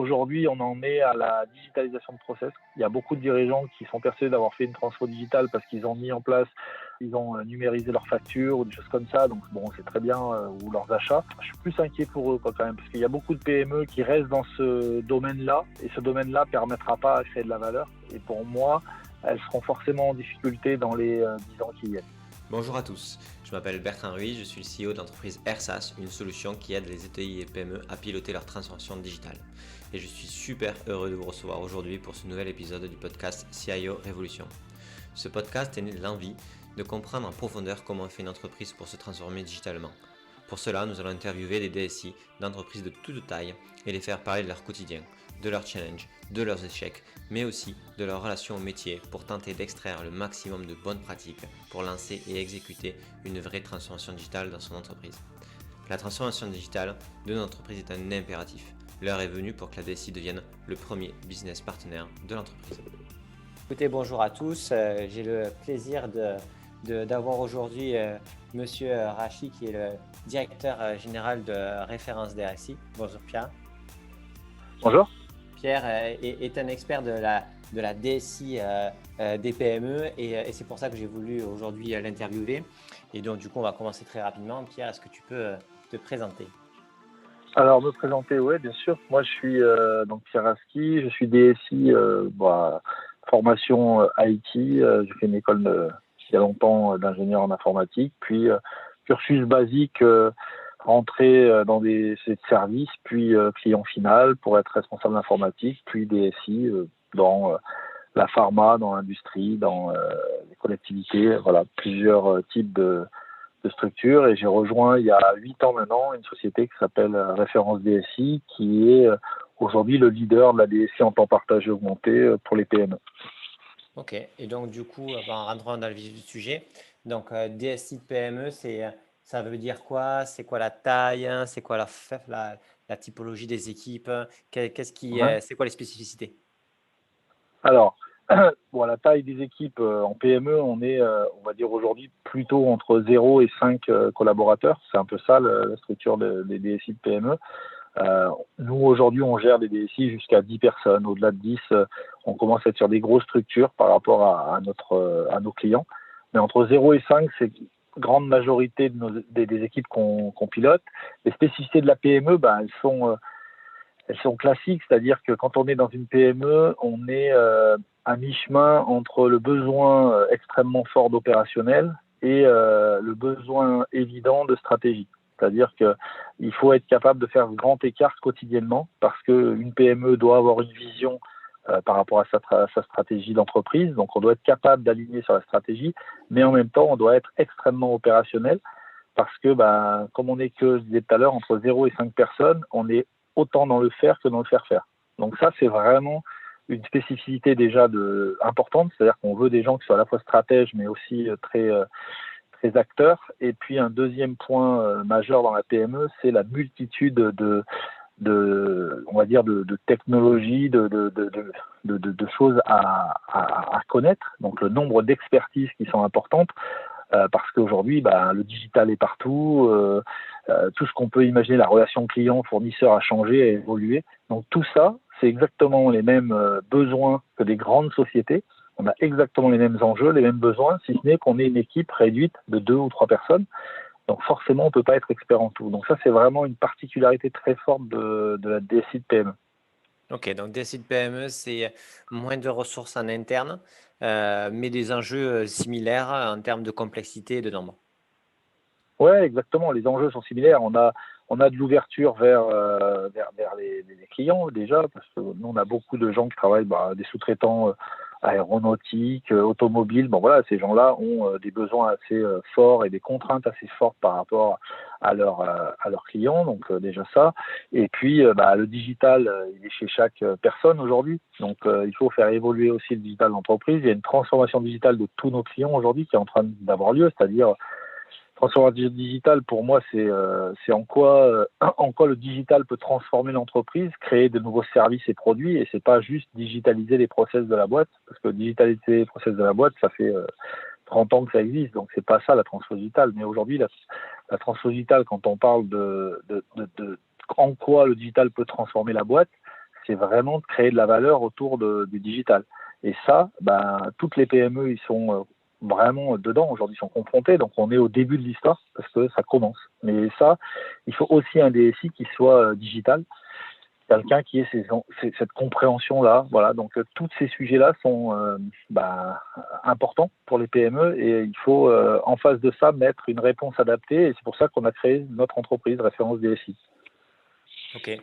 Aujourd'hui, on en est à la digitalisation de process. Il y a beaucoup de dirigeants qui sont persuadés d'avoir fait une transfo digitale parce qu'ils ont mis en place, ils ont numérisé leurs factures ou des choses comme ça. Donc bon, c'est très bien, ou leurs achats. Je suis plus inquiet pour eux quand même, parce qu'il y a beaucoup de PME qui restent dans ce domaine-là, et ce domaine-là ne permettra pas à créer de la valeur. Et pour moi, elles seront forcément en difficulté dans les 10 ans qui viennent. Bonjour à tous, je m'appelle Bertrand Ruiz, je suis le CEO de l'entreprise AirSaaS, une solution qui aide les ETI et PME à piloter leur transformation digitale. Et je suis super heureux de vous recevoir aujourd'hui pour ce nouvel épisode du podcast CIO Révolution. Ce podcast est né de l'envie de comprendre en profondeur comment fait une entreprise pour se transformer digitalement. Pour cela, nous allons interviewer des DSI d'entreprises de toute taille et les faire parler de leur quotidien, de leurs challenges, de leurs échecs, mais aussi de leur relation au métier pour tenter d'extraire le maximum de bonnes pratiques pour lancer et exécuter une vraie transformation digitale dans son entreprise. La transformation digitale de notre entreprise est un impératif. L'heure est venue pour que la DSI devienne le premier business partenaire de l'entreprise. Écoutez, bonjour à tous. J'ai le plaisir d'avoir aujourd'hui Monsieur Rachi, qui est le directeur général de Référence DSI. Bonjour Pierre. Bonjour. Pierre est un expert de la DSI des PME et c'est pour ça que j'ai voulu aujourd'hui l'interviewer. Et donc du coup, on va commencer très rapidement. Pierre, est-ce que tu peux te présenter ? Alors, me présenter, oui, bien sûr. Moi, je suis donc Pierre Raski, je suis DSI, formation IT. J'ai fait une école il y a longtemps d'ingénieur en informatique, puis cursus basique, rentré dans des services, puis client final pour être responsable informatique, puis DSI dans la pharma, dans l'industrie, dans les collectivités, voilà, plusieurs types de structures. Et j'ai rejoint il y a 8 ans maintenant une société qui s'appelle Référence DSI, qui est aujourd'hui le leader de la DSI en temps partagé augmenté pour les PME. Ok, et donc du coup, en rentrant dans le vif du sujet, donc DSI de PME, ça veut dire quoi? C'est quoi la taille? C'est quoi la typologie des équipes? C'est quoi les spécificités? Alors, la taille des équipes en PME, on est, on va dire aujourd'hui, plutôt entre 0 et 5 collaborateurs. C'est un peu ça la structure des DSI de PME. Nous, aujourd'hui, on gère des DSI jusqu'à 10 personnes. Au-delà de 10, on commence à être sur des grosses structures par rapport à nos clients. Mais entre 0 et 5, c'est grande majorité des équipes qu'on pilote. Les spécificités de la PME, elles sont classiques, c'est-à-dire que quand on est dans une PME, on est à mi-chemin entre le besoin extrêmement fort d'opérationnel et le besoin évident de stratégie. C'est-à-dire qu'il faut être capable de faire grand écart quotidiennement parce qu'une PME doit avoir une vision par rapport à sa stratégie d'entreprise. Donc, on doit être capable d'aligner sur la stratégie, mais en même temps, on doit être extrêmement opérationnel parce que, comme on n'est que, je disais tout à l'heure, entre 0 et 5 personnes, on est autant dans le faire que dans le faire-faire. Donc ça, c'est vraiment une spécificité déjà importante, c'est-à-dire qu'on veut des gens qui soient à la fois stratèges, mais aussi très acteurs. Et puis un deuxième point majeur dans la PME, c'est la multitude on va dire de technologies, de choses à connaître. Donc le nombre d'expertises qui sont importantes. Parce qu'aujourd'hui, le digital est partout, tout ce qu'on peut imaginer, la relation client-fournisseur a changé, a évolué. Donc tout ça, c'est exactement les mêmes besoins que des grandes sociétés. On a exactement les mêmes enjeux, les mêmes besoins, si ce n'est qu'on est une équipe réduite de 2 ou 3 personnes. Donc forcément, on ne peut pas être expert en tout. Donc ça, c'est vraiment une particularité très forte de la DSI de PME. Ok, donc DSI de PME, c'est moins de ressources en interne, mais des enjeux similaires en termes de complexité et de nombre. Oui, exactement. Les enjeux sont similaires. On a de l'ouverture vers les clients déjà, parce que nous, on a beaucoup de gens qui travaillent, des sous-traitants aéronautiques, automobiles. Bon, voilà, ces gens-là ont des besoins assez forts et des contraintes assez fortes par rapport à leurs clients. Donc, déjà ça. Et puis, le digital, il est chez chaque personne aujourd'hui. Donc, il faut faire évoluer aussi le digital d'entreprise. Il y a une transformation digitale de tous nos clients aujourd'hui qui est en train d'avoir lieu, c'est-à-dire transformation digitale, pour moi, c'est en quoi le digital peut transformer l'entreprise, créer de nouveaux services et produits, et c'est pas juste digitaliser les process de la boîte, parce que digitaliser les process de la boîte, ça fait 30 ans que ça existe, donc c'est pas ça la transformation digitale. Mais aujourd'hui, la transformation digitale, quand on parle de en quoi le digital peut transformer la boîte, c'est vraiment de créer de la valeur autour du digital. Et ça, toutes les PME, ils sont vraiment dedans. Aujourd'hui, ils sont confrontés. Donc, on est au début de l'histoire parce que ça commence. Mais ça, il faut aussi un DSI qui soit digital, quelqu'un qui ait cette compréhension-là. Voilà. Donc, tous ces sujets-là sont importants pour les PME et il faut, en face de ça, mettre une réponse adaptée. Et c'est pour ça qu'on a créé notre entreprise Référence DSI. Ok.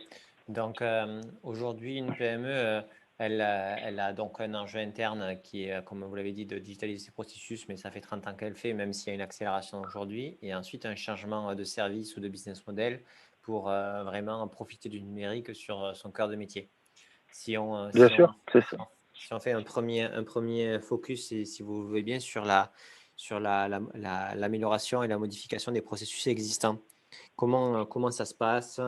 Donc, aujourd'hui, une PME, elle a donc un enjeu interne qui est, comme vous l'avez dit, de digitaliser ses processus, mais ça fait 30 ans qu'elle fait, même s'il y a une accélération aujourd'hui. Et ensuite, un changement de service ou de business model pour vraiment profiter du numérique sur son cœur de métier. Bien sûr, c'est ça. Si on fait un premier focus, et si vous voulez bien, sur l'amélioration et la modification des processus existants. Comment ça se passe?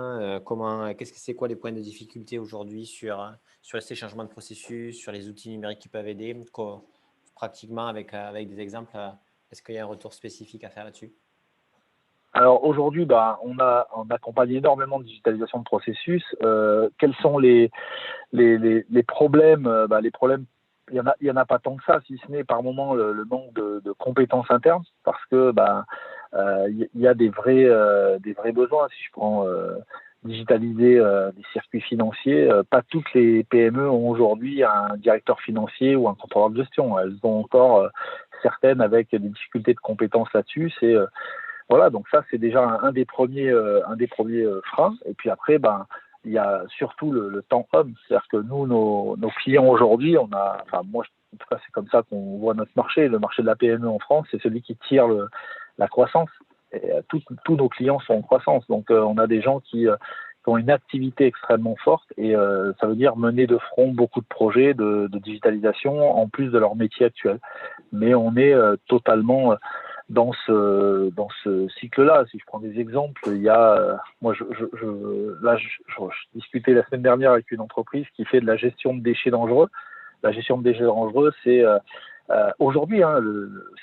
C'est quoi les points de difficulté aujourd'hui sur ces changements de processus, sur les outils numériques qui peuvent aider? Pratiquement, avec des exemples, est-ce qu'il y a un retour spécifique à faire là-dessus? Alors aujourd'hui, on accompagne énormément de digitalisation de processus. Quels sont les problèmes? Les problèmes, il y en a pas tant que ça, si ce n'est par moment le manque de compétences internes, parce que il y a des vrais besoins. Si je prends digitaliser des circuits financiers, pas toutes les PME ont aujourd'hui un directeur financier ou un contrôleur de gestion. Elles ont encore certaines avec des difficultés de compétences là-dessus. Voilà, donc ça c'est déjà un des premiers freins. Et puis après, il y a surtout le temps homme, c'est-à-dire que nous, nos clients aujourd'hui, moi, en tout cas, c'est comme ça qu'on voit notre marché. Le marché de la PME en France, c'est celui qui tire la croissance. Et tous nos clients sont en croissance. Donc, on a des gens qui ont une activité extrêmement forte et ça veut dire mener de front beaucoup de projets de digitalisation en plus de leur métier actuel. Mais on est totalement dans ce cycle-là. Si je prends des exemples, il y a, moi, je discutais la semaine dernière avec une entreprise qui fait de la gestion de déchets dangereux. La gestion de déchets dangereux, c'est aujourd'hui,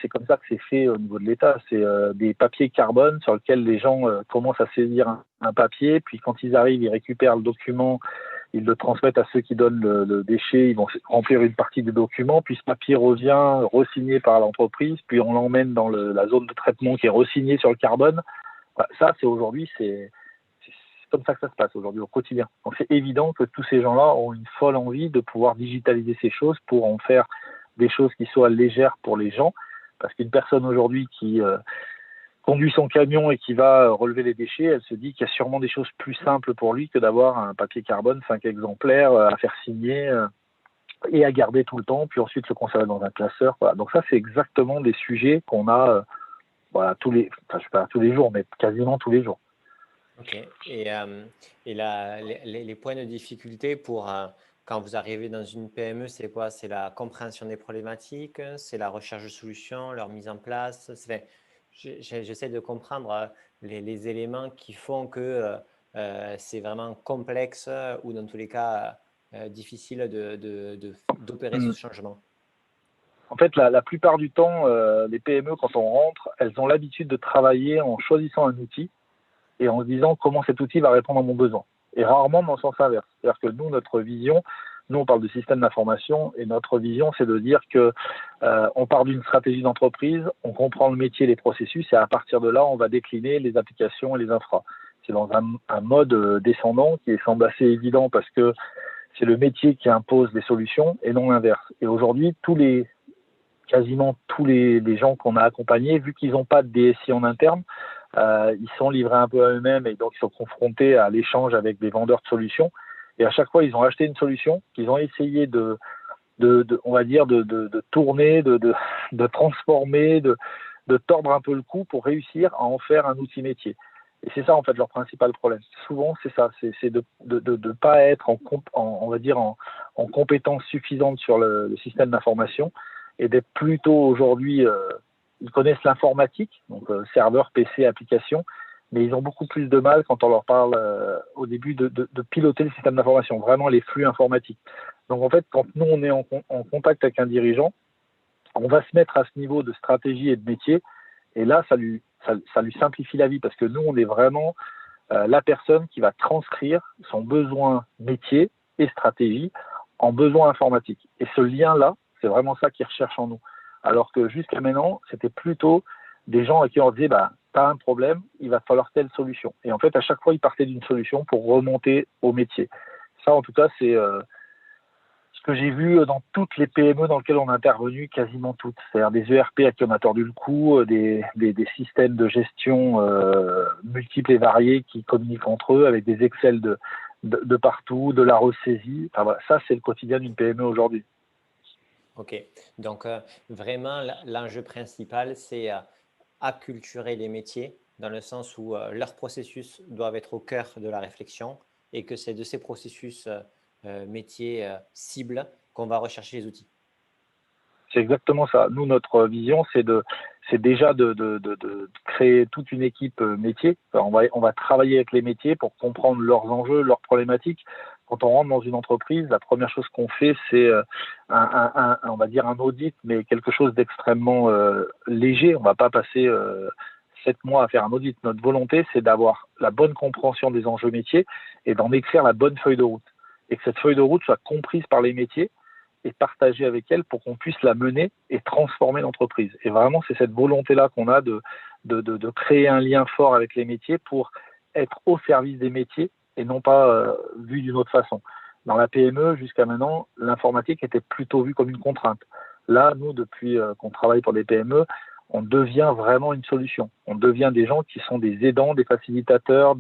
c'est comme ça que c'est fait au niveau de l'État. C'est des papiers carbone sur lesquels les gens commencent à saisir un papier, puis quand ils arrivent, ils récupèrent le document, ils le transmettent à ceux qui donnent le déchet, ils vont remplir une partie des documents, puis ce papier revient re-signé par l'entreprise, puis on l'emmène dans la zone de traitement qui est re-signée sur le carbone. Ça, c'est aujourd'hui, c'est comme ça que ça se passe aujourd'hui au quotidien. Donc c'est évident que tous ces gens-là ont une folle envie de pouvoir digitaliser ces choses pour en faire des choses qui soient légères pour les gens, parce qu'une personne aujourd'hui qui conduit son camion et qui va relever les déchets, elle se dit qu'il y a sûrement des choses plus simples pour lui que d'avoir un papier carbone 5 exemplaires à faire signer et à garder tout le temps, puis ensuite le conserver dans un classeur. Voilà. Donc ça, c'est exactement des sujets qu'on a je sais pas tous les jours, mais quasiment tous les jours. Ok. Et les points de difficulté pour quand vous arrivez dans une PME, c'est quoi? C'est la compréhension des problématiques, c'est la recherche de solutions, leur mise en place. J'essaie de comprendre les éléments qui font que c'est vraiment complexe ou dans tous les cas difficile d'opérer ce changement. En fait, la plupart du temps, les PME, quand on rentre, elles ont l'habitude de travailler en choisissant un outil et en se disant comment cet outil va répondre à mon besoin. Et rarement dans le sens inverse. C'est-à-dire que notre vision, on parle de système d'information et notre vision, c'est de dire que on part d'une stratégie d'entreprise, on comprend le métier, les processus et à partir de là, on va décliner les applications et les infras. C'est dans un mode descendant qui semble assez évident parce que c'est le métier qui impose les solutions et non l'inverse. Et aujourd'hui, quasiment tous les gens qu'on a accompagnés, vu qu'ils n'ont pas de DSI en interne, ils sont livrés un peu à eux-mêmes et donc ils sont confrontés à l'échange avec des vendeurs de solutions. Et à chaque fois, ils ont acheté une solution qu'ils ont essayé de tourner, de transformer, de tordre un peu le cou pour réussir à en faire un outil métier. Et c'est ça, en fait, leur principal problème. Souvent, c'est ça, c'est de pas être en compétence suffisante sur le système d'information et d'être plutôt aujourd'hui, ils connaissent l'informatique, donc serveur, PC, application, mais ils ont beaucoup plus de mal quand on leur parle au début de piloter le système d'information, vraiment les flux informatiques. Donc en fait, quand nous on est en contact avec un dirigeant, on va se mettre à ce niveau de stratégie et de métier, et là ça lui simplifie la vie parce que nous on est vraiment la personne qui va transcrire son besoin métier et stratégie en besoin informatique. Et ce lien-là, c'est vraiment ça qu'ils recherchent en nous. Alors que jusqu'à maintenant, c'était plutôt des gens à qui on disait, t'as un problème, il va te falloir telle solution. Et en fait, à chaque fois, ils partaient d'une solution pour remonter au métier. Ça, en tout cas, c'est ce que j'ai vu dans toutes les PME dans lesquelles on a intervenu, quasiment toutes. C'est-à-dire des ERP à qui on a tordu le cou, des systèmes de gestion multiples et variés qui communiquent entre eux avec des Excel de partout, de la ressaisie. Enfin, voilà, ça, c'est le quotidien d'une PME aujourd'hui. Ok, donc vraiment l'enjeu principal, c'est acculturer les métiers dans le sens où leurs processus doivent être au cœur de la réflexion et que c'est de ces processus métiers cibles qu'on va rechercher les outils. C'est exactement ça. Nous, notre vision, c'est déjà de créer toute une équipe métier. Enfin, on va travailler avec les métiers pour comprendre leurs enjeux, leurs problématiques. Quand on rentre dans une entreprise, la première chose qu'on fait, c'est on va dire un audit, mais quelque chose d'extrêmement léger. On va pas passer 7 mois à faire un audit. Notre volonté, c'est d'avoir la bonne compréhension des enjeux métiers et d'en écrire la bonne feuille de route. Et que cette feuille de route soit comprise par les métiers et partager avec elle pour qu'on puisse la mener et transformer l'entreprise. Et vraiment, c'est cette volonté-là qu'on a de créer un lien fort avec les métiers pour être au service des métiers et non pas vu d'une autre façon. Dans la PME, jusqu'à maintenant, l'informatique était plutôt vue comme une contrainte. Là, nous, depuis qu'on travaille pour des PME, on devient vraiment une solution. On devient des gens qui sont des aidants, des facilitateurs,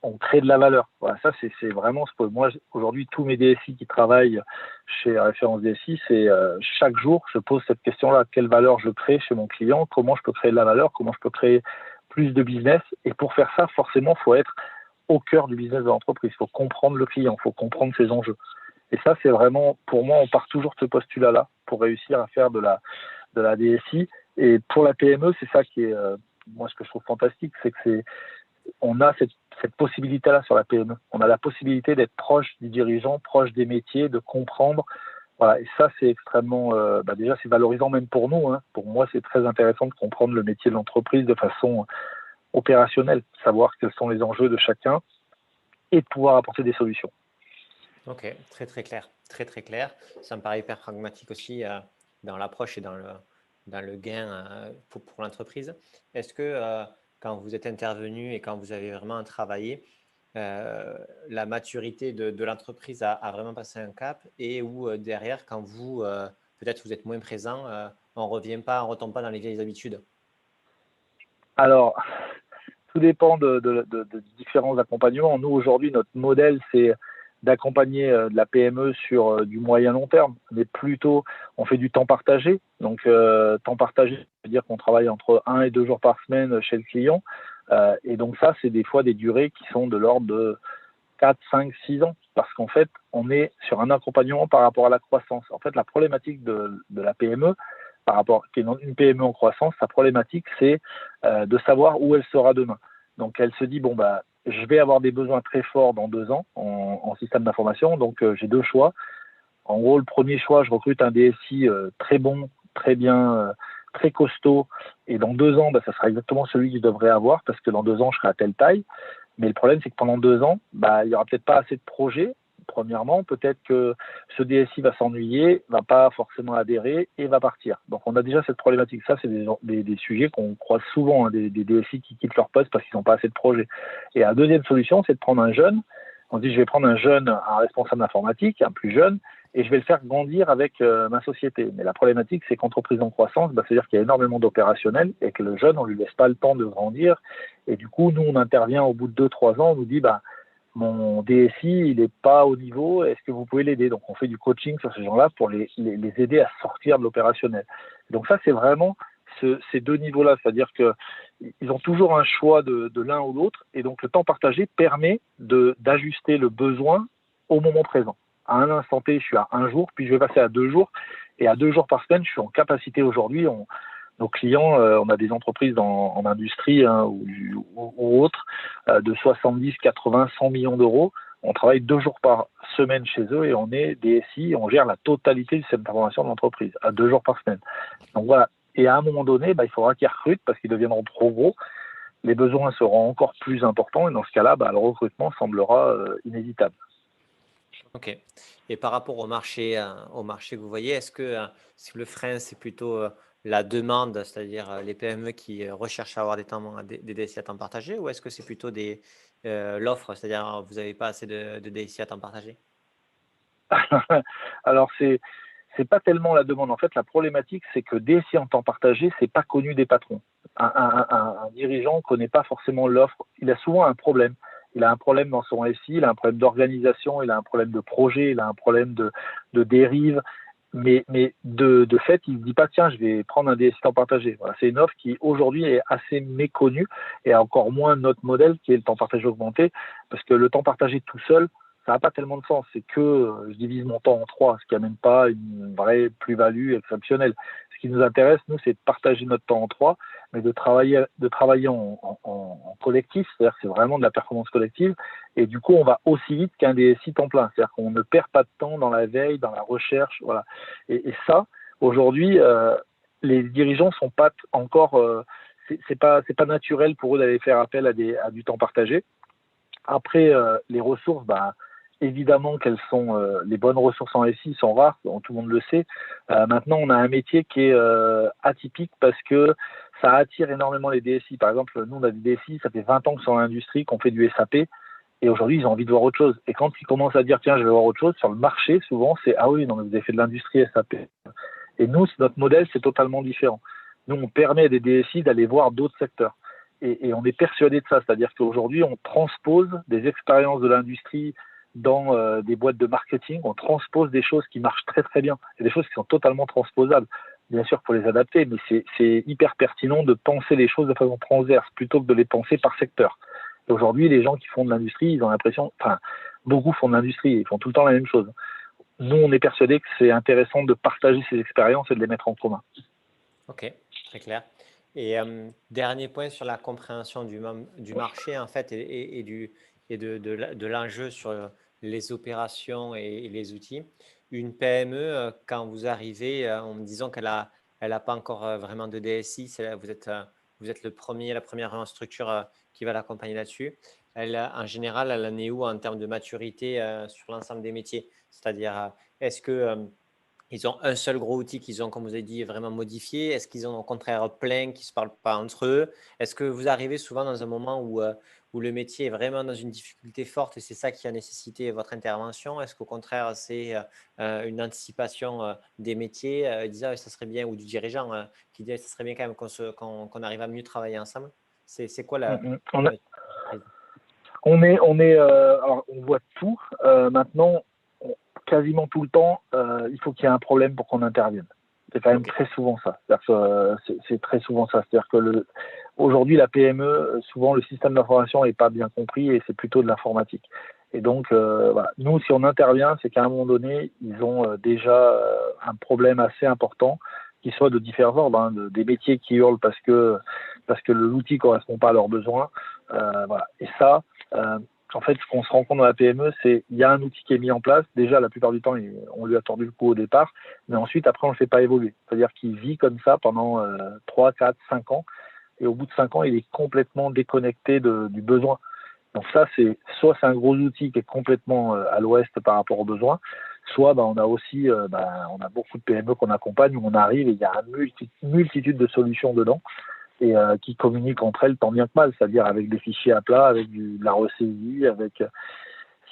on crée de la valeur. Voilà, ça, c'est vraiment ce que moi, aujourd'hui, tous mes DSI qui travaillent chez Référence DSI, c'est chaque jour, je pose cette question-là. Quelle valeur je crée chez mon client? Comment je peux créer de la valeur? Comment je peux créer plus de business? Et pour faire ça, forcément, il faut être au cœur du business de l'entreprise. Il faut comprendre le client, il faut comprendre ses enjeux. Et ça, c'est vraiment, pour moi, on part toujours de ce postulat-là pour réussir à faire de la DSI. Et pour la PME, c'est ça qui est, moi, ce que je trouve fantastique, c'est que on a cette possibilité-là sur la PME. On a la possibilité d'être proche du dirigeant, proche des métiers, de comprendre. Voilà, et ça, c'est extrêmement, déjà, c'est valorisant même pour nous. Pour moi, c'est très intéressant de comprendre le métier de l'entreprise de façon opérationnelle, savoir quels sont les enjeux de chacun et de pouvoir apporter des solutions. Ok, très très clair, très très clair. Ça me paraît hyper pragmatique aussi dans l'approche et dans le gain pour l'entreprise. Est-ce que quand vous êtes intervenu et quand vous avez vraiment travaillé, la maturité de l'entreprise a vraiment passé un cap et où derrière, quand vous, peut-être vous êtes moins présent, on ne retombe pas dans les vieilles habitudes? Alors, tout dépend de différents accompagnements. Nous, aujourd'hui, notre modèle, c'est d'accompagner de la PME sur du moyen long terme, mais plutôt on fait du temps partagé. Donc temps partagé, ça veut dire qu'on travaille entre 1 et 2 jours par semaine chez le client. Et donc ça, c'est des fois des durées qui sont de l'ordre de 4, 5, 6 ans, parce qu'en fait, on est sur un accompagnement par rapport à la croissance. En fait, la problématique de la PME, par rapport à une PME en croissance, sa problématique, c'est de savoir où elle sera demain. Donc elle se dit, je vais avoir des besoins très forts dans 2 ans en système d'information, donc j'ai 2 choix. En gros, le premier choix, je recrute un DSI très bon, très bien, très costaud, et dans 2 ans, ça sera exactement celui que je devrais avoir, parce que dans 2 ans, je serai à telle taille. Mais le problème, c'est que pendant 2 ans, il n'y aura peut-être pas assez de projets. Premièrement, peut-être que ce DSI va s'ennuyer, va pas forcément adhérer et va partir. Donc, on a déjà cette problématique. Ça, c'est des sujets qu'on croise souvent, des DSI qui quittent leur poste parce qu'ils n'ont pas assez de projets. Et la deuxième solution, c'est de prendre un jeune. On dit, je vais prendre un responsable informatique, un plus jeune, et je vais le faire grandir avec ma société. Mais la problématique, c'est qu'entreprise en croissance, c'est-à-dire qu'il y a énormément d'opérationnels et que le jeune, on lui laisse pas le temps de grandir. Et du coup, nous, on intervient au bout de 2-3 ans, on nous dit, mon DSI, il n'est pas au niveau, est-ce que vous pouvez l'aider? Donc, on fait du coaching sur ces gens-là pour les aider à sortir de l'opérationnel. Donc, ça, c'est vraiment ces 2 niveaux-là, c'est-à-dire qu'ils ont toujours un choix de l'un ou l'autre, et donc le temps partagé permet d'ajuster le besoin au moment présent. À un instant T, je suis à 1 jour, puis je vais passer à 2 jours, et à 2 jours par semaine, je suis en capacité aujourd'hui, nos clients, on a des entreprises en industrie ou autres, de 70, 80, 100 millions d'euros. On travaille 2 jours par semaine chez eux et on est DSI, on gère la totalité de cette information de l'entreprise à 2 jours par semaine. Donc voilà. Et à un moment donné, il faudra qu'ils recrutent parce qu'ils deviendront trop gros. Les besoins seront encore plus importants et dans ce cas-là, le recrutement semblera inévitable. Ok. Et par rapport au marché que vous voyez, est-ce que le frein, c'est plutôt la demande, c'est-à-dire les PME qui recherchent à avoir des DSI à temps partagé, ou est-ce que c'est plutôt l'offre, c'est-à-dire vous n'avez pas assez de DSI à temps partagé? Alors, c'est pas tellement la demande. En fait, la problématique, c'est que DSI en temps partagé, c'est pas connu des patrons. Un dirigeant ne connaît pas forcément l'offre. Il a souvent un problème. Il a un problème dans son SI, il a un problème d'organisation, il a un problème de projet, il a un problème de dérive. Mais de fait, il ne se dit pas, tiens, je vais prendre un DSI temps partagé. Voilà, c'est une offre qui, aujourd'hui, est assez méconnue et encore moins notre modèle qui est le temps partagé augmenté, parce que le temps partagé tout seul, ça n'a pas tellement de sens. C'est que je divise mon temps en trois, ce qui n'amène pas une vraie plus-value exceptionnelle. Ce qui nous intéresse, nous, c'est de partager notre temps en trois, mais de travailler en collectif, c'est-à-dire que c'est vraiment de la performance collective, et du coup, on va aussi vite qu'un DSI temps plein, c'est-à-dire qu'on ne perd pas de temps dans la veille, dans la recherche, voilà. Et ça, aujourd'hui, les dirigeants sont pas encore, c'est pas naturel pour eux d'aller faire appel à du temps partagé. Après, les ressources, bah, évidemment qu'elles sont les bonnes ressources en SI sont rares, bon, tout le monde le sait. Maintenant, on a un métier qui est atypique parce que ça attire énormément les DSI. Par exemple, nous, on a des DSI, ça fait 20 ans que sont dans l'industrie, qu'on fait du SAP, et aujourd'hui, ils ont envie de voir autre chose. Et quand ils commencent à dire, tiens, je vais voir autre chose, sur le marché, souvent, c'est, ah oui, non, mais vous avez fait de l'industrie SAP. Et nous, notre modèle, c'est totalement différent. Nous, on permet à des DSI d'aller voir d'autres secteurs. Et on est persuadé de ça, c'est-à-dire qu'aujourd'hui, on transpose des expériences de l'industrie dans des boîtes de marketing, on transpose des choses qui marchent très très bien, et des choses qui sont totalement transposables. Bien sûr, pour les adapter, mais c'est hyper pertinent de penser les choses de façon transverse plutôt que de les penser par secteur. Et aujourd'hui, les gens qui font de l'industrie, ils ont l'impression, enfin, beaucoup font de l'industrie, ils font tout le temps la même chose. Nous, on est persuadés que c'est intéressant de partager ces expériences et de les mettre en commun. Ok, très clair. Et dernier point sur la compréhension du marché en fait et de l'enjeu sur les opérations et les outils. Une PME, quand vous arrivez en me disant qu'elle a pas encore vraiment de DSI, vous êtes la première structure qui va l'accompagner là-dessus. En général, elle en est où en termes de maturité sur l'ensemble des métiers? C'est-à-dire, est-ce que ils ont un seul gros outil qu'ils ont, comme vous avez dit, vraiment modifié? Est-ce qu'ils ont au contraire plein qui ne se parlent pas entre eux? Est-ce que vous arrivez souvent dans un moment où le métier est vraiment dans une difficulté forte et c'est ça qui a nécessité votre intervention? Est-ce qu'au contraire, c'est une anticipation des métiers, disant ça serait bien, ou du dirigeant qui dit ça serait bien quand même qu'on arrive à mieux travailler ensemble? C'est quoi la maturité? Alors, on voit tout. Maintenant, quasiment tout le temps, il faut qu'il y ait un problème pour qu'on intervienne. C'est quand même Ok. très souvent ça. C'est-à-dire que, c'est très souvent ça. C'est-à-dire que aujourd'hui, la PME, souvent, le système d'information n'est pas bien compris et c'est plutôt de l'informatique. Et donc, voilà. Nous, si on intervient, c'est qu'à un moment donné, ils ont déjà un problème assez important, qui soit de différents ordres, hein, des métiers qui hurlent parce que l'outil ne correspond pas à leurs besoins. Voilà. Et ça, en fait, ce qu'on se rend compte dans la PME, c'est qu'il y a un outil qui est mis en place. Déjà, la plupart du temps, on lui a tordu le cou au départ, mais ensuite, après, on ne le fait pas évoluer. C'est-à-dire qu'il vit comme ça pendant 3, 4, 5 ans, et au bout de 5 ans, il est complètement déconnecté du besoin. Donc ça, soit c'est un gros outil qui est complètement à l'ouest par rapport aux besoins, soit on a aussi on a beaucoup de PME qu'on accompagne où on arrive et il y a une multitude de solutions dedans et qui communiquent entre elles tant bien que mal, c'est-à-dire avec des fichiers à plat, avec de la ressaisie, avec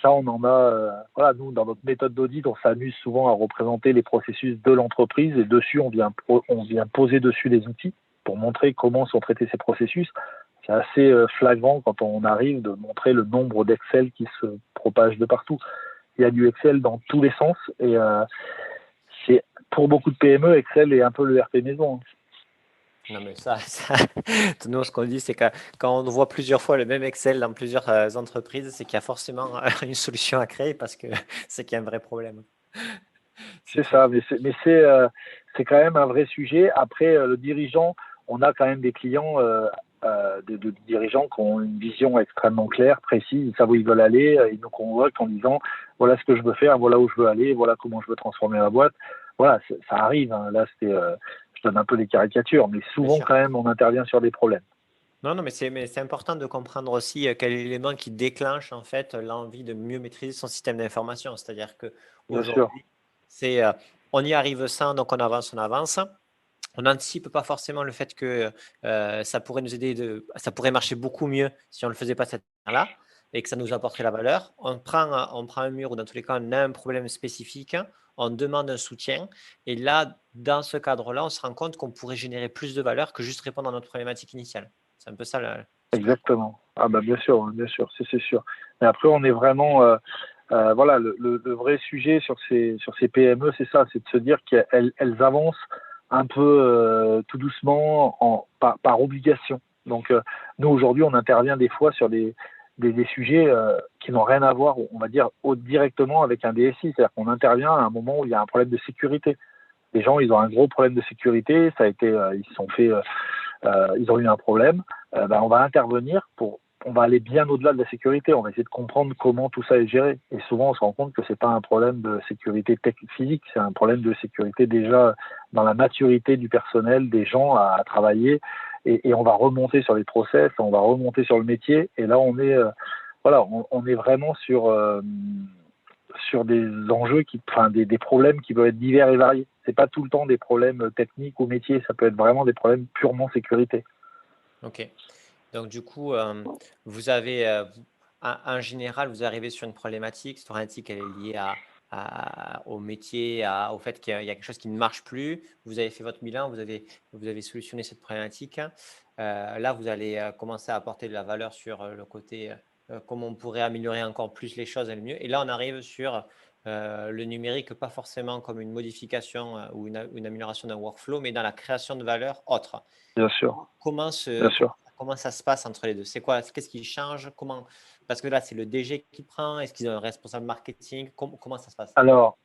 ça on en a. Voilà, nous dans notre méthode d'audit, on s'amuse souvent à représenter les processus de l'entreprise et dessus on vient poser dessus les outils pour montrer comment sont traités ces processus. C'est assez flagrant quand on arrive de montrer le nombre d'Excel qui se propage de partout. Il y a du Excel dans tous les sens et c'est pour beaucoup de PME, Excel est un peu le RP maison. Non, mais nous, ce qu'on dit, c'est que quand on voit plusieurs fois le même Excel dans plusieurs entreprises, c'est qu'il y a forcément une solution à créer parce que c'est qu'il y a un vrai problème. C'est C'est très ça, clair. c'est quand même un vrai sujet. Après, le dirigeant, on a quand même des clients, de dirigeants qui ont une vision extrêmement claire, précise, ils savent où ils veulent aller, ils nous convoquent en disant voilà ce que je veux faire, voilà où je veux aller, voilà comment je veux transformer la boîte. Voilà, ça arrive. Hein. Là, je donne un peu des caricatures, mais Bien souvent sûr. quand même, on intervient sur des problèmes. Non, non, mais c'est important de comprendre aussi quel est l'élément qui déclenche en fait l'envie de mieux maîtriser son système d'information. C'est-à-dire que Bien sûr. aujourd'hui, c'est on y arrive sans, donc on avance, on avance. On n'anticipe pas forcément le fait que ça pourrait nous aider, ça pourrait marcher beaucoup mieux si on ne le faisait pas de cette manière-là et que ça nous apporterait la valeur. On prend un mur ou dans tous les cas, on a un problème spécifique, on demande un soutien. Et là, dans ce cadre-là, on se rend compte qu'on pourrait générer plus de valeur que juste répondre à notre problématique initiale. C'est un peu ça ce que je comprends. Exactement. Ah bah bien sûr, c'est sûr. Mais après, on est vraiment, voilà, le vrai sujet sur ces PME, c'est ça, c'est de se dire qu'elles avancent un peu tout doucement par obligation. Donc, nous aujourd'hui, on intervient des fois sur des sujets qui n'ont rien à voir, on va dire, directement avec un DSI. C'est-à-dire qu'on intervient à un moment où il y a un problème de sécurité. Les gens, ils ont un gros problème de sécurité. Ça a été, ils se sont fait ils ont eu un problème, on va intervenir on va aller bien au-delà de la sécurité. On va essayer de comprendre comment tout ça est géré. Et souvent, on se rend compte que c'est pas un problème de sécurité physique, c'est un problème de sécurité déjà dans la maturité du personnel, des gens à travailler. Et on va remonter sur les process, on va remonter sur le métier. Et là, voilà, on est vraiment sur des enjeux des problèmes qui peuvent être divers et variés. C'est pas tout le temps des problèmes techniques ou métiers, ça peut être vraiment des problèmes purement sécurité. Ok. Donc, du coup, vous avez, en général, vous arrivez sur une problématique. Cette problématique, elle est liée au métier, au fait qu'il y a quelque chose qui ne marche plus. Vous avez fait votre bilan, vous avez solutionné cette problématique. Là, vous allez commencer à apporter de la valeur sur le côté comment on pourrait améliorer encore plus les choses et le mieux. Et là, on arrive sur le numérique, pas forcément comme une modification ou une amélioration d'un workflow, mais dans la création de valeur autre. Bien sûr, Comment, bien sûr. comment ça se passe entre les deux? C'est quoi? Qu'est-ce qui change? Comment? Parce que là, c'est le DG qui prend. Est-ce qu'ils ont un responsable marketing? Comment ça se passe? Alors,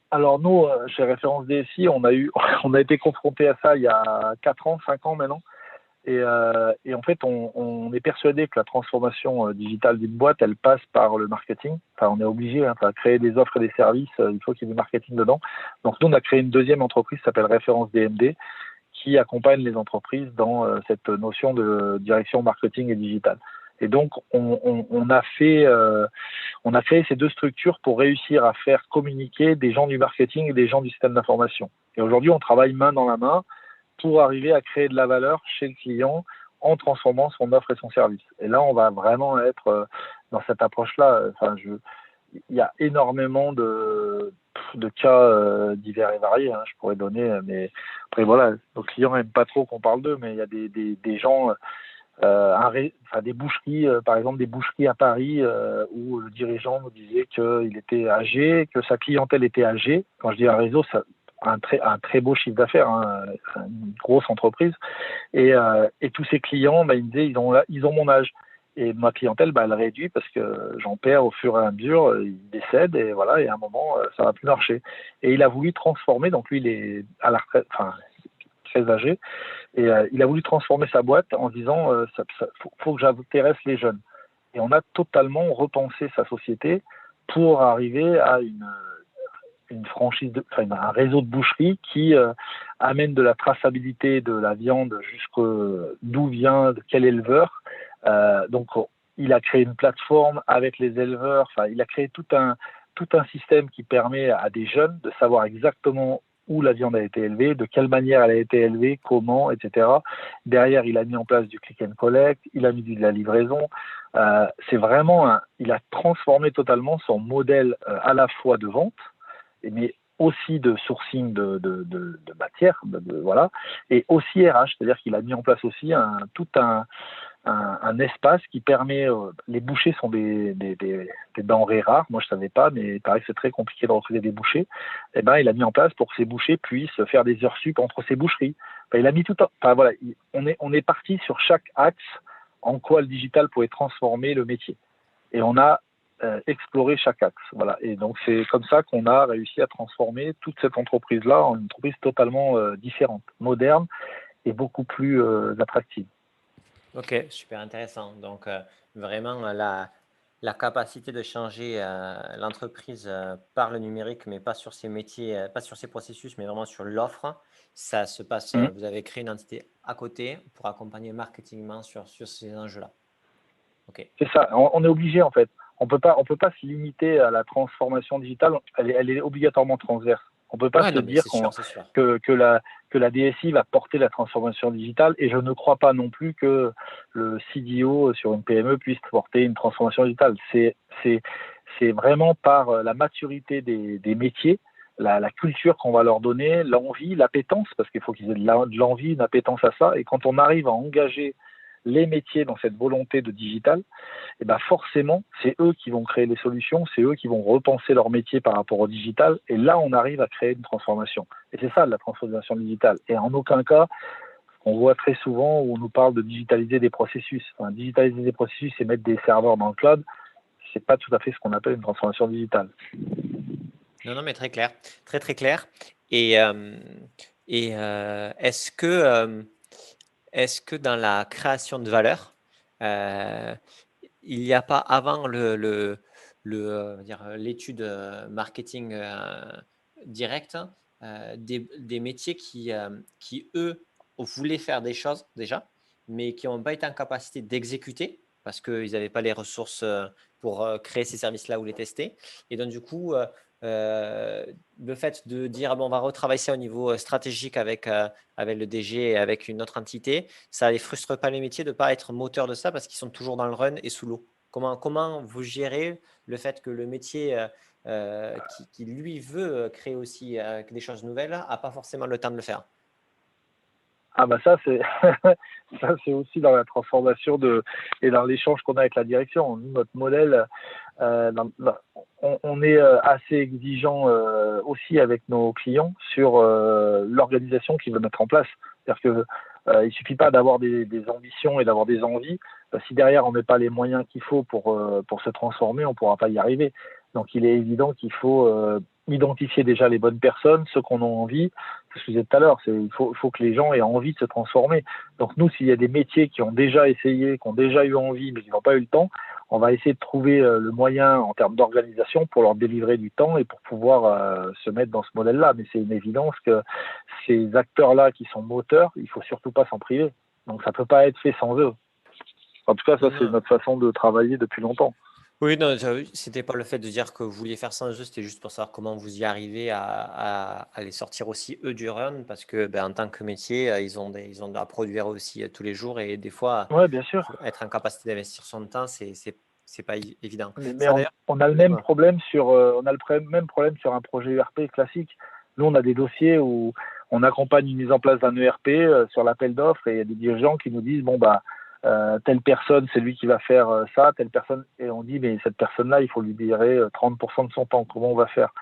alors nous, chez Référence DSI, on a été confronté à ça il y a 4 ans, 5 ans maintenant. Et en fait, on est persuadé que la transformation digitale d'une boîte, elle passe par le marketing. Enfin, on est obligé, hein, à créer des offres et des services, il faut qu'il y ait du marketing dedans. Donc nous, on a créé une deuxième entreprise qui s'appelle Référence DMD, qui accompagne les entreprises dans cette notion de direction marketing et digital. Et donc, on a créé ces deux structures pour réussir à faire communiquer des gens du marketing et des gens du système d'information. Et aujourd'hui, on travaille main dans la main pour arriver à créer de la valeur chez le client en transformant son offre et son service. Et là, on va vraiment être dans cette approche-là. Enfin, il y a énormément de cas divers et variés, hein, je pourrais donner, mais après voilà, nos clients n'aiment pas trop qu'on parle d'eux, mais il y a des gens, des boucheries, par exemple des boucheries à Paris, où le dirigeant nous disait qu'il était âgé, que sa clientèle était âgée. Quand je dis un réseau, ça, un très beau chiffre d'affaires, hein, une grosse entreprise, et tous ces clients, ils me disaient ils ont mon âge. Et ma clientèle, elle réduit parce que j'en perds au fur et à mesure, ils décèdent et voilà, et à un moment, ça va plus marcher. Et il a voulu transformer, donc lui, il est à la retraite, enfin, très âgé, et il a voulu transformer sa boîte en disant, faut que j'intéresse les jeunes. Et on a totalement repensé sa société pour arriver à une franchise, un réseau de boucheries qui amène de la traçabilité de la viande jusqu'à d'où vient, de quel éleveur. Donc, il a créé une plateforme avec les éleveurs. Enfin, il a créé tout un système qui permet à des jeunes de savoir exactement où la viande a été élevée, de quelle manière elle a été élevée, comment, etc. Derrière, il a mis en place du click and collect, il a mis de la livraison. C'est vraiment, il a transformé totalement son modèle à la fois de vente, mais aussi de sourcing de matière, voilà, et aussi RH, c'est-à-dire qu'il a mis en place aussi tout un espace qui permet, les bouchers sont des denrées rares, moi je savais pas, mais il paraît que c'est très compliqué de recruter des bouchers, et il a mis en place pour que ces bouchers puissent faire des heures sup entre ces boucheries. Il a mis voilà, on est parti sur chaque axe en quoi le digital pouvait transformer le métier. Et on a explorer chaque axe. Voilà. Et donc, c'est comme ça qu'on a réussi à transformer toute cette entreprise-là en une entreprise totalement différente, moderne et beaucoup plus attractive. Ok, super intéressant. Donc, vraiment, là, la capacité de changer l'entreprise par le numérique, mais pas sur ses métiers, pas sur ses processus, mais vraiment sur l'offre. Ça se passe, Mhm. vous avez créé une entité à côté pour accompagner marketingement sur ces enjeux-là. OK. C'est ça, on est obligé en fait. On peut pas se limiter à la transformation digitale, elle est obligatoirement transverse. On peut pas Ouais, se non, mais dire c'est sûr, c'est sûr. que la DSI va porter la transformation digitale et je ne crois pas non plus que le CDO sur une PME puisse porter une transformation digitale. C'est vraiment par la maturité des métiers, la culture qu'on va leur donner, l'envie, l'appétence, parce qu'il faut qu'ils aient de l'envie, une appétence à ça. Et quand on arrive à engager les métiers dans cette volonté de digital, et ben forcément, c'est eux qui vont créer les solutions, c'est eux qui vont repenser leur métier par rapport au digital, et là, on arrive à créer une transformation. Et c'est ça, la transformation digitale. Et en aucun cas, on voit très souvent où on nous parle de digitaliser des processus. Enfin, digitaliser des processus et mettre des serveurs dans le cloud, c'est pas tout à fait ce qu'on appelle une transformation digitale. Non, non, mais très clair, très très clair. Et, est-ce que dans la création de valeur, euh, il n'y a pas avant l'étude marketing directe des métiers qui, eux, voulaient faire des choses déjà, mais qui n'ont pas été en capacité d'exécuter parce qu'ils n'avaient pas les ressources pour créer ces services-là ou les tester. Et donc, du coup, euh, le fait de dire, bon, on va retravailler ça au niveau stratégique avec le DG et avec une autre entité, ça ne les frustre pas les métiers de ne pas être moteur de ça parce qu'ils sont toujours dans le run et sous l'eau. Comment vous gérez le fait que le métier qui, lui, veut créer aussi des choses nouvelles n'a pas forcément le temps de le faire? Ah bah ça c'est ça c'est aussi dans la transformation et dans l'échange qu'on a avec la direction. Nous, notre modèle, on est assez exigeant aussi avec nos clients sur l'organisation qu'ils veulent mettre en place. C'est-à-dire que il suffit pas d'avoir des ambitions et d'avoir des envies. Si derrière on met pas les moyens qu'il faut pour se transformer, on pourra pas y arriver. Donc il est évident qu'il faut identifier déjà les bonnes personnes, ceux qu'on a envie. C'est ce que je disais tout à l'heure, il faut que les gens aient envie de se transformer. Donc nous, s'il y a des métiers qui ont déjà essayé, qui ont déjà eu envie, mais qui n'ont pas eu le temps, on va essayer de trouver le moyen en termes d'organisation pour leur délivrer du temps et pour pouvoir se mettre dans ce modèle-là. Mais c'est une évidence que ces acteurs-là qui sont moteurs, il faut surtout pas s'en priver. Donc ça peut pas être fait sans eux. En tout cas, ça Non, c'est non. notre façon de travailler depuis longtemps. Oui, non, c'était pas le fait de dire que vous vouliez faire sans eux, c'était juste pour savoir comment vous y arrivez à les sortir aussi eux du run, parce que ben, en tant que métier, ils ont à produire aussi tous les jours et des fois, Ouais, bien sûr. être en capacité d'investir son temps, c'est pas évident. Mais Ça d'ailleurs, on a le même problème même problème sur un projet ERP classique. Nous, on a des dossiers où on accompagne une mise en place d'un ERP sur l'appel d'offres et il y a des dirigeants qui nous disent bon bah telle personne c'est lui qui va faire ça, telle personne et on dit mais cette personne-là il faut lui libérer 30% de son temps. Comment on va faire?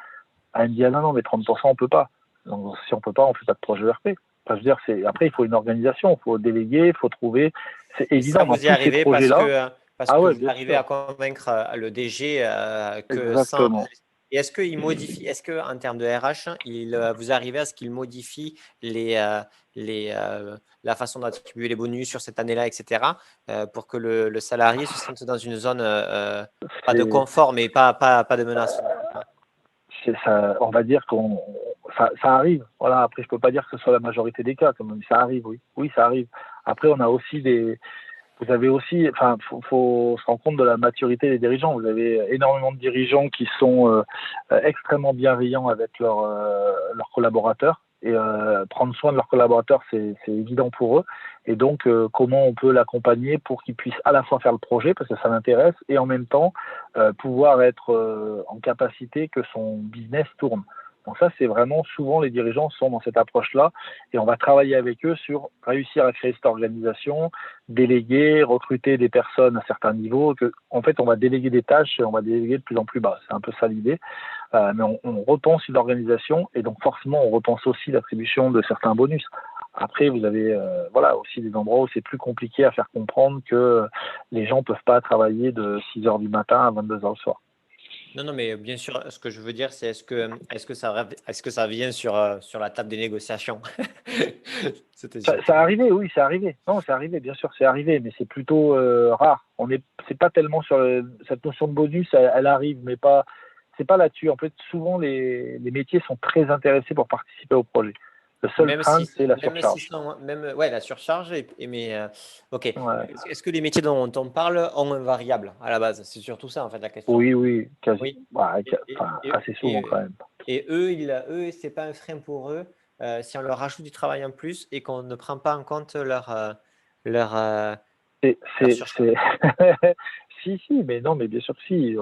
Ah, elle me dit ah non mais 30% on peut pas. Donc si on peut pas on fait pas de projet ERP. Enfin, je veux dire après il faut une organisation, il faut déléguer, il faut trouver. C'est et ça, évident dans vous y tous ces arrivez projets-là. parce Ah que ouais vous bien arrivez à sûr, convaincre le DG que sans. exactement. Et est-ce que en termes de RH, vous arrivez à ce qu'il modifie la façon d'attribuer les bonus sur cette année-là, etc., pour que le salarié se sente dans une zone pas de C'est confort, mais pas de menace. ça, on va dire ça arrive. Voilà. Après, je peux pas dire que ce soit la majorité des cas, comme ça arrive, oui. Oui, ça arrive. Après, on a aussi vous avez aussi, enfin, faut se rendre compte de la maturité des dirigeants. Vous avez énormément de dirigeants qui sont extrêmement bienveillants avec leurs collaborateurs. Et prendre soin de leurs collaborateurs, c'est évident pour eux. Et donc, comment on peut l'accompagner pour qu'ils puissent à la fois faire le projet, parce que ça l'intéresse, et en même temps pouvoir être en capacité que son business tourne. Donc ça, c'est vraiment souvent les dirigeants sont dans cette approche-là, et on va travailler avec eux sur réussir à créer cette organisation, déléguer, recruter des personnes à certains niveaux. En fait, on va déléguer des tâches et on va déléguer de plus en plus bas. C'est un peu ça l'idée. Mais on repense une organisation et donc forcément, on repense aussi l'attribution de certains bonus. Après, vous avez voilà aussi des endroits où c'est plus compliqué à faire comprendre que les gens peuvent pas travailler de 6 heures du matin à 22 heures le soir. Non, non, mais bien sûr, ce que je veux dire, c'est est-ce que ça vient sur la table des négociations? C'était Ça surtout. arrivé, oui, c'est arrivé. Non, c'est arrivé, bien sûr, c'est arrivé, mais c'est plutôt rare. C'est pas tellement sur cette notion de bonus, elle arrive, mais pas, c'est pas là-dessus. En fait, souvent les métiers sont très intéressés pour participer au projet. Le seul Même crainte, si, c'est la même si surcharge. sont, même, ouais, la surcharge, mais ok. Ouais. Est-ce que les métiers dont on parle ont un variable à la base? C'est surtout ça, en fait, la question. Oui, oui, quasi, Oui. bah, Et, et, enfin, et, assez souvent quand et, même. et eux, c'est pas un frein pour eux si on leur rajoute du travail en plus et qu'on ne prend pas en compte leur, euh, leur surcharge. C'est... si, mais non, mais bien sûr que si.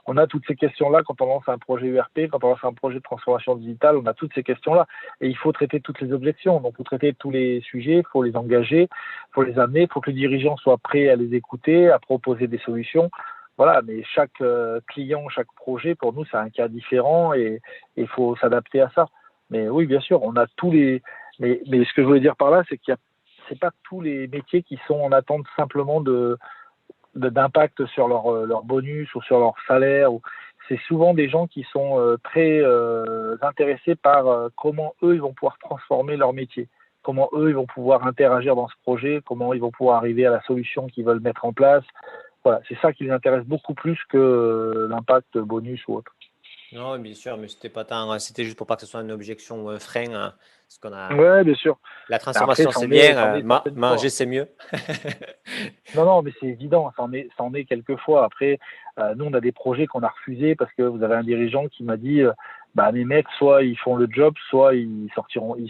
On a toutes ces questions-là quand on lance un projet URP, quand on lance un projet de transformation digitale, on a toutes ces questions-là. Et il faut traiter toutes les objections. Donc, il faut traiter tous les sujets, il faut les engager, il faut les amener, il faut que le dirigeant soit prêt à les écouter, à proposer des solutions. Voilà, mais chaque client, chaque projet, pour nous, c'est un cas différent et il faut s'adapter à ça. Mais oui, bien sûr, on a tous les. Mais ce que je voulais dire par là, c'est qu'il y a c'est pas tous les métiers qui sont en attente simplement d'impact sur leur bonus ou sur leur salaire. C'est souvent des gens qui sont très intéressés par comment eux ils vont pouvoir transformer leur métier, comment eux ils vont pouvoir interagir dans ce projet, comment ils vont pouvoir arriver à la solution qu'ils veulent mettre en place. Voilà, c'est ça qui les intéresse beaucoup plus que l'impact bonus ou autre. Non, bien sûr, mais c'était pas tant, c'était juste pour pas que ce soit une objection ou un frein. Parce qu'on a Ouais, bien sûr. la Après, transformation, c'est bien, ça en est certaines manger, fois. c'est mieux. Non, non, mais c'est évident, ça en est quelquefois. Après, nous, on a des projets qu'on a refusés parce que vous avez un dirigeant qui m'a dit, bah, mes mecs, soit ils font le job, soit ils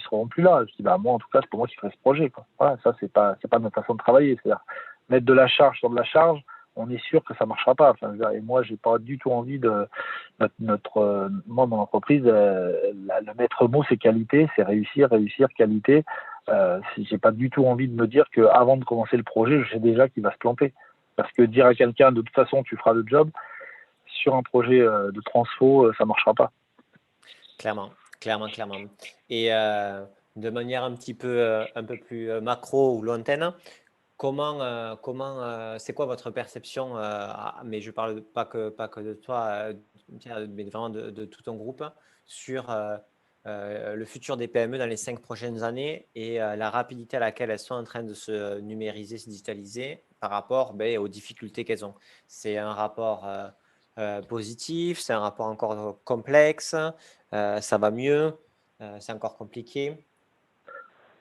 seront plus là. Je dis, bah, moi, en tout cas, c'est pour moi qui ferai ce projet, quoi. Voilà, ça, c'est pas notre façon de travailler. C'est-à-dire, mettre de la charge sur de la charge, on est sûr que ça marchera pas. Enfin, je veux dire, et moi, j'ai pas du tout envie moi, mon entreprise, le maître mot, c'est qualité, c'est réussir, réussir, qualité. Si j'ai pas du tout envie de me dire qu'avant de commencer le projet, je sais déjà qu'il va se planter. Parce que dire à quelqu'un de toute façon tu feras le job sur un projet de transfo, ça marchera pas. Clairement, clairement, clairement. Et de manière un peu plus macro ou lointaine, c'est quoi votre perception, mais je parle pas que de toi, mais vraiment de tout ton groupe, sur le futur des PME dans les 5 prochaines années et la rapidité à laquelle elles sont en train de se numériser, se digitaliser par rapport aux difficultés qu'elles ont. C'est un rapport positif, c'est un rapport encore complexe, ça va mieux, c'est encore compliqué.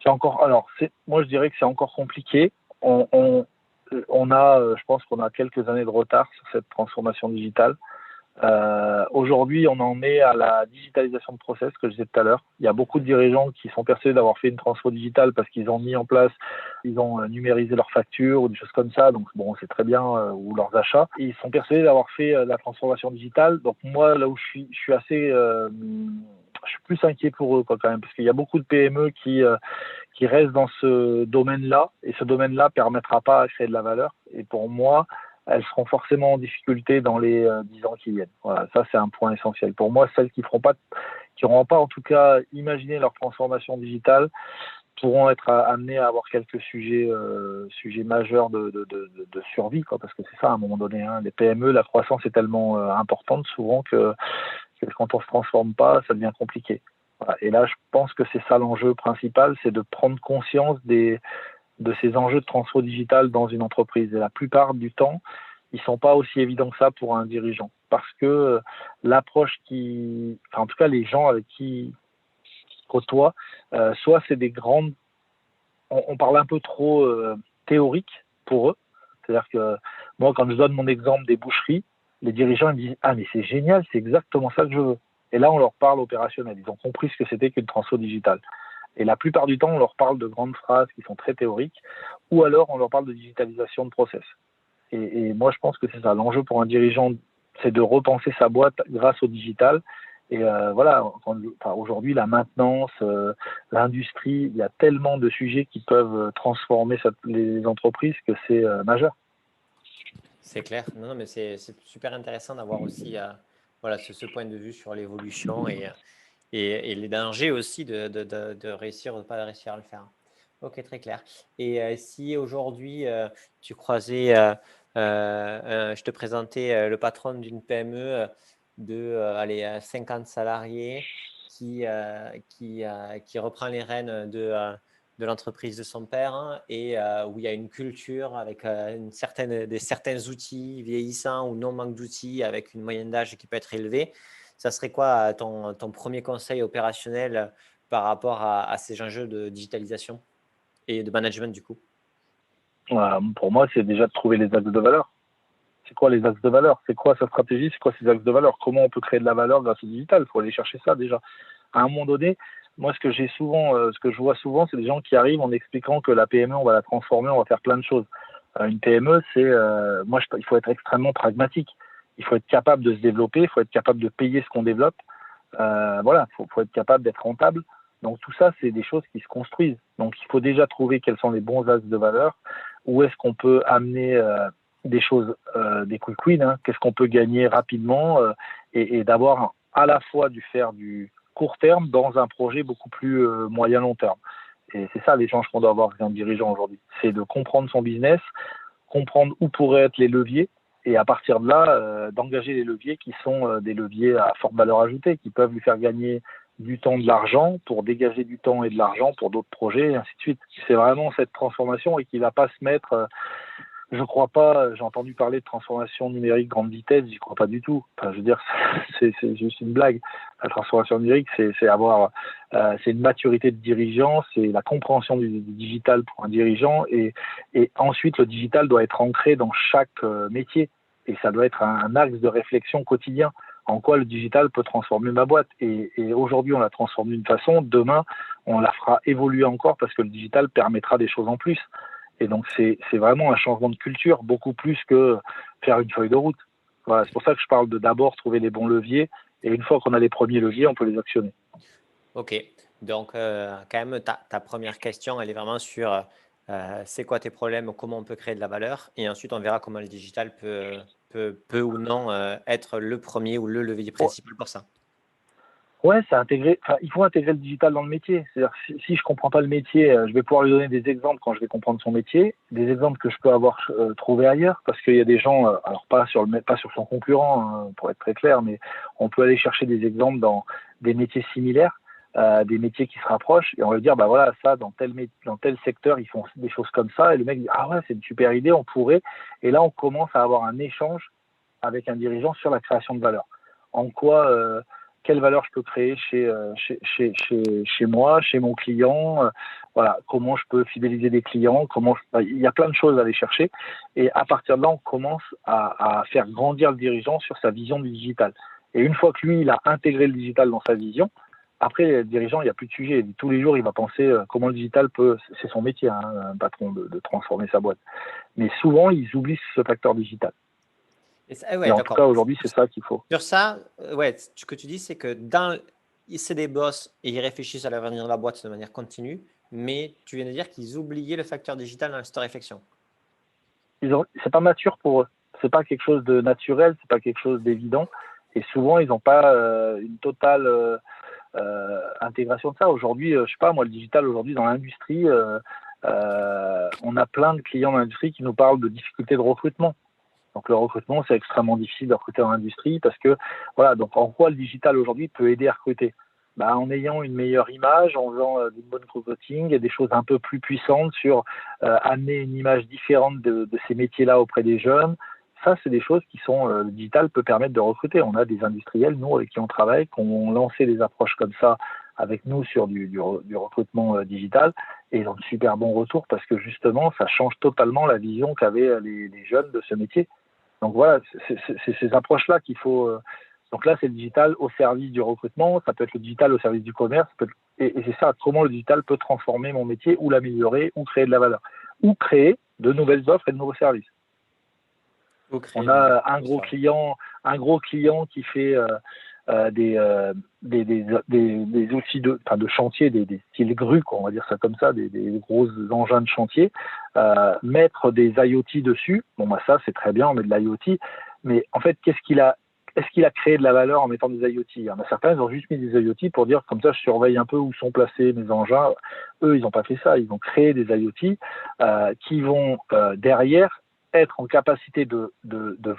Moi je dirais que c'est encore compliqué. On a, je pense qu'on a quelques années de retard sur cette transformation digitale. Aujourd'hui, on en est à la digitalisation de process que je disais tout à l'heure. Il y a beaucoup de dirigeants qui sont persuadés d'avoir fait une transfo digitale parce qu'ils ont mis en place, ils ont numérisé leurs factures ou des choses comme ça. Donc bon, c'est très bien, ou leurs achats. Et ils sont persuadés d'avoir fait la transformation digitale. Donc moi, là où je suis assez, je suis plus inquiet pour eux quoi, quand même, parce qu'il y a beaucoup de PME qui restent dans ce domaine-là, et ce domaine-là permettra pas à créer de la valeur. Et pour moi, elles seront forcément en difficulté dans les 10 ans qui viennent. Voilà, ça c'est un point essentiel. Pour moi, celles qui n'auront pas en tout cas imaginé leur transformation digitale pourront être amenées à avoir quelques sujets majeurs de survie, quoi, parce que c'est ça à un moment donné. Hein, les PME, la croissance est tellement importante souvent que quand on se transforme pas, ça devient compliqué. Voilà. Et là, je pense que c'est ça l'enjeu principal, c'est de prendre conscience de ces enjeux de transfo digital dans une entreprise. Et la plupart du temps, ils sont pas aussi évidents que ça pour un dirigeant. Parce que en tout cas, les gens avec qui côtoient, soit c'est des grandes, on parle un peu trop théorique pour eux. C'est-à-dire que moi, quand je donne mon exemple des boucheries, les dirigeants ils me disent ah mais c'est génial, c'est exactement ça que je veux. Et là, on leur parle opérationnel. Ils ont compris ce que c'était qu'une transfo digitale. Et la plupart du temps, on leur parle de grandes phrases qui sont très théoriques, ou alors on leur parle de digitalisation de process. Et moi, je pense que c'est ça. L'enjeu pour un dirigeant, c'est de repenser sa boîte grâce au digital. Et voilà, aujourd'hui, la maintenance, l'industrie, il y a tellement de sujets qui peuvent transformer les entreprises que c'est majeur. C'est clair. Non, non, mais c'est super intéressant d'avoir aussi voilà, ce point de vue sur l'évolution et les dangers aussi de réussir ou de ne pas réussir à le faire. Ok, très clair. Et si aujourd'hui tu croisais je te présentais le patron d'une PME de 50 salariés qui reprend les rênes de l'entreprise de son père, hein, et où il y a une culture avec certains outils vieillissants ou non manque d'outils avec une moyenne d'âge qui peut être élevée. Ça serait quoi ton premier conseil opérationnel par rapport à ces enjeux de digitalisation et de management du coup? Pour moi, c'est déjà de trouver les axes de valeur. C'est quoi les axes de valeur? C'est quoi sa stratégie? C'est quoi ses axes de valeur? Comment on peut créer de la valeur grâce au digital? Il faut aller chercher ça déjà. À un moment donné, moi, ce que je vois souvent, c'est des gens qui arrivent en expliquant que la PME, on va la transformer, on va faire plein de choses. Une PME, il faut être extrêmement pragmatique. Il faut être capable de se développer, il faut être capable de payer ce qu'on développe. Faut être capable d'être rentable. Donc tout ça, c'est des choses qui se construisent. Donc il faut déjà trouver quels sont les bons axes de valeur, où est-ce qu'on peut amener des choses, des quick wins, hein, qu'est-ce qu'on peut gagner rapidement et d'avoir à la fois du court terme dans un projet beaucoup plus moyen-long terme. Et c'est ça l'échange qu'on doit avoir avec un dirigeant aujourd'hui. C'est de comprendre son business, comprendre où pourraient être les leviers et à partir de là, d'engager les leviers qui sont des leviers à forte valeur ajoutée, qui peuvent lui faire gagner du temps, de l'argent, pour dégager du temps et de l'argent pour d'autres projets, et ainsi de suite. C'est vraiment cette transformation et qui ne va pas se mettre... je crois pas, j'ai entendu parler de transformation numérique grande vitesse, j'y crois pas du tout. Enfin, je veux dire, c'est juste une blague. La transformation numérique, c'est une maturité de dirigeant, c'est la compréhension du digital pour un dirigeant, et ensuite le digital doit être ancré dans chaque métier, et ça doit être un axe de réflexion quotidien. En quoi le digital peut transformer ma boîte. Et aujourd'hui, on la transforme d'une façon, demain, on la fera évoluer encore parce que le digital permettra des choses en plus. Et donc, c'est vraiment un changement de culture, beaucoup plus que faire une feuille de route. Voilà, c'est pour ça que je parle de d'abord trouver les bons leviers, et une fois qu'on a les premiers leviers, on peut les actionner. Ok, donc quand même, ta première question, elle est vraiment sur c'est quoi tes problèmes, comment on peut créer de la valeur, et ensuite on verra comment le digital peut ou non être le premier ou le levier principal pour ça. Ouais, il faut intégrer le digital dans le métier. C'est-à-dire si je comprends pas le métier, je vais pouvoir lui donner des exemples quand je vais comprendre son métier, des exemples que je peux avoir trouvé ailleurs, parce qu'il y a des gens, alors pas sur son concurrent, hein, pour être très clair, mais on peut aller chercher des exemples dans des métiers similaires, des métiers qui se rapprochent, et on va dire bah voilà, ça dans tel secteur ils font des choses comme ça, et le mec dit ah ouais, c'est une super idée, on pourrait, et là on commence à avoir un échange avec un dirigeant sur la création de valeur. En quoi quelle valeur je peux créer chez moi, chez mon client, voilà, comment je peux fidéliser des clients, il y a plein de choses à aller chercher, et à partir de là, on commence à faire grandir le dirigeant sur sa vision du digital. Et une fois que lui, il a intégré le digital dans sa vision, après, le dirigeant, il n'y a plus de sujet. Tous les jours, il va penser comment le digital c'est son métier, hein, un patron, de transformer sa boîte. Mais souvent, ils oublient ce facteur digital. Ouais, et en tout cas, aujourd'hui, c'est ça qu'il faut. Sur ça, ce que tu dis, c'est que c'est des boss et ils réfléchissent à l'avenir de la boîte de manière continue, mais tu viens de dire qu'ils oubliaient le facteur digital dans cette réflexion. C'est pas mature pour eux. C'est pas quelque chose de naturel, c'est pas quelque chose d'évident. Et souvent, ils n'ont pas une totale intégration de ça. Aujourd'hui, je sais pas, moi, le digital, aujourd'hui, dans l'industrie, on a plein de clients dans l'industrie qui nous parlent de difficultés de recrutement. Donc le recrutement, c'est extrêmement difficile de recruter dans l'industrie parce que, voilà, donc en quoi le digital aujourd'hui peut aider à recruter? En ayant une meilleure image, en faisant du bon recruiting et des choses un peu plus puissantes sur amener une image différente de ces métiers-là auprès des jeunes. Ça, c'est des choses qui sont, le digital peut permettre de recruter. On a des industriels, nous, avec qui on travaille, qui ont lancé des approches comme ça avec nous sur du recrutement digital, et ils ont de super bons retours parce que justement, ça change totalement la vision qu'avaient les jeunes de ce métier. Donc voilà, c'est ces approches-là qu'il faut... donc là, c'est le digital au service du recrutement, ça peut être le digital au service du commerce, et c'est ça, comment le digital peut transformer mon métier, ou l'améliorer, ou créer de la valeur, ou créer de nouvelles offres et de nouveaux services. On a un gros client qui fait des outils de chantier, des styles grues, on va dire ça comme ça, des gros engins de chantier, mettre des IoT dessus. Bon, ça, c'est très bien, on met de l'IoT, mais en fait, est-ce qu'il a créé de la valeur en mettant des IoT? Il y en a certains, ils ont juste mis des IoT pour dire, comme ça, je surveille un peu où sont placés mes engins. Eux, ils n'ont pas fait ça. Ils ont créé des IoT qui vont derrière être en capacité de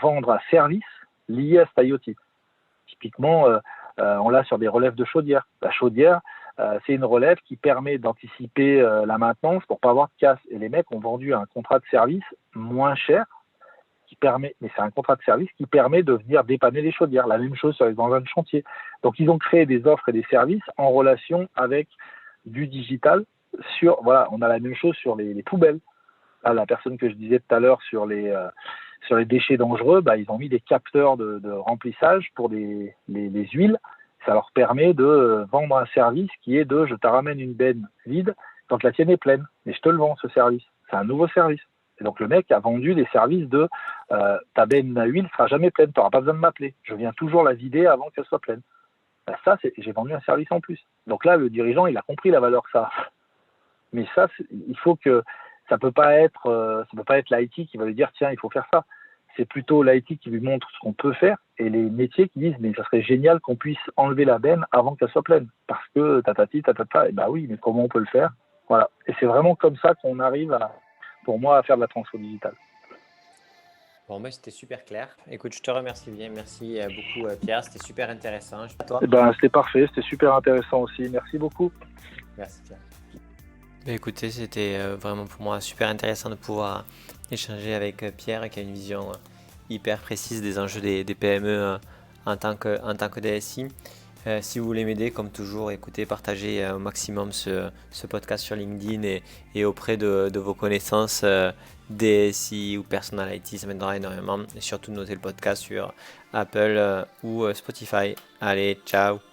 vendre un service lié à cet IoT. Typiquement, on l'a sur des relèves de chaudière. La chaudière, c'est une relève qui permet d'anticiper la maintenance pour pas avoir de casse. Et les mecs ont vendu un contrat de service moins cher, mais c'est un contrat de service qui permet de venir dépanner les chaudières. La même chose sur les engins de chantier. Donc, ils ont créé des offres et des services en relation avec du digital. On a la même chose sur les poubelles. Là, la personne que je disais tout à l'heure sur les déchets dangereux, ils ont mis des capteurs de remplissage pour les huiles. Ça leur permet de vendre un service qui est je te ramène une benne vide quand la tienne est pleine. Mais je te le vends, ce service. C'est un nouveau service. Et donc, le mec a vendu des services ta benne à huile ne sera jamais pleine. Tu n'auras pas besoin de m'appeler. Je viens toujours la vider avant qu'elle soit pleine. J'ai vendu un service en plus. Donc là, le dirigeant, il a compris la valeur que ça a. Mais ça, il faut que ça peut pas être l'IT qui va lui dire tiens, il faut faire ça. C'est plutôt l'IT qui lui montre ce qu'on peut faire et les métiers qui disent mais ça serait génial qu'on puisse enlever la benne avant qu'elle soit pleine parce que tatati tatata. Et oui, mais comment on peut le faire? Voilà. Et c'est vraiment comme ça qu'on arrive pour moi à faire de la transfo digitale. Bon, c'était super clair. Écoute, je te remercie bien. Merci beaucoup, Pierre. C'était super intéressant. À toi. C'était parfait. C'était super intéressant aussi. Merci beaucoup. Merci, Pierre. Écoutez, c'était vraiment pour moi super intéressant de pouvoir échanger avec Pierre qui a une vision hyper précise des enjeux des PME en tant que DSI. Si vous voulez m'aider, comme toujours, écoutez, partagez au maximum ce podcast sur LinkedIn et auprès de vos connaissances DSI ou Personal IT, ça m'aidera énormément. Et surtout, notez le podcast sur Apple ou Spotify. Allez, ciao!